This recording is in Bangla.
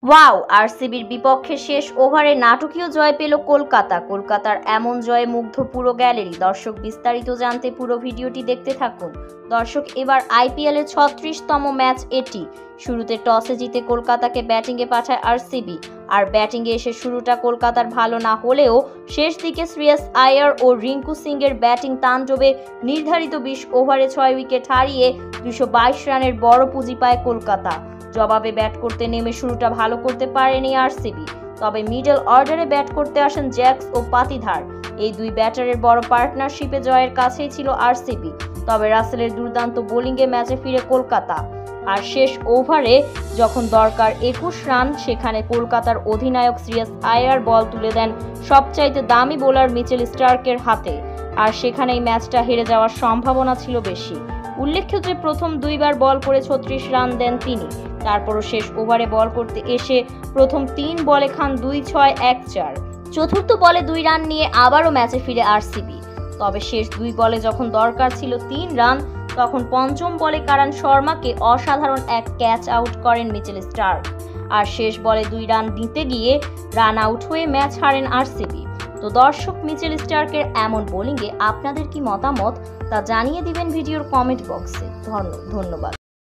ওয়াও, আরসিবির বিপক্ষে শেষ ওভারে নাটকীয় জয় পেল কলকাতা। কলকাতার এমন জয়ে মুগ্ধ পুরো গ্যালারি। দর্শক, বিস্তারিত জানতে পুরো ভিডিওটি দেখতে থাকুন। দর্শক, এবার আইপিএল এর 36তম ম্যাচ এটি। শুরুতে টসে জিতে কলকাতাকে ব্যাটিংয়ে পাঠায় আরসিবি। আর ব্যাটিংয়ে এসে শুরুটা কলকাতার ভালো না হলেও শেষ দিকে শ্রেয়াস আয়ার ও রিঙ্কু সিং এর ব্যাটিং তাণ্ডবে নির্ধারিত 20 ওভারে 6 উইকেট হারিয়ে 222 রানের বড় পুঁজি পায় কলকাতা। জবাবে ব্যাট করতে নেমে শুরুটা ভালো করতে পারেনি আরসিবি। তবে মিডল অর্ডারে ব্যাট করতে আসেন জ্যাক্স ও পাতিধার। এই দুই ব্যাটারের বড় পার্টনারশিপে জয়ের কাছেই ছিল আরসিবি। তবে রাসেলের দুর্দান্ত বোলিংয়ে ম্যাচে ফিরে কলকাতা। আর শেষ ওভারে যখন দরকার 21 রান, সেখানে কলকাতার অধিনায়ক শ্রেয়াস আয়ার বল তুলে দেন সবচাইতে দামি বোলার মিচেল স্টার্কের হাতে। আর সেখানেই ম্যাচটা হেরে যাওয়ার সম্ভাবনা ছিল বেশি। উল্লেখ্য যে প্রথম দুইবার বল করে 36 রান দেন তিনি। তারপরও শেষ ওভারে বল করতে এসে প্রথম 3 বলে খান 2-6-1-4। চতুর্থ বলে 2 রান নিয়ে আবারও ম্যাচে ফিরে আরসিবি। তবে শেষ 2 বলে যখন দরকার ছিল 3 রান, তখন পঞ্চম বলে কারান শর্মাকে অসাধারণ এক ক্যাচ আউট করেন মিচেল স্টার্ক। আর শেষ বলে 2 রান নিতে গিয়ে রান আউট হয়ে ম্যাচ হারেন আরসিবি। তো দর্শক, মিচেল স্টার্কের এমন বোলিংয়ে আপনাদের কি মতামত তা জানিয়ে দিবেন ভিডিওর কমেন্ট বক্সে। ধন্যবাদ।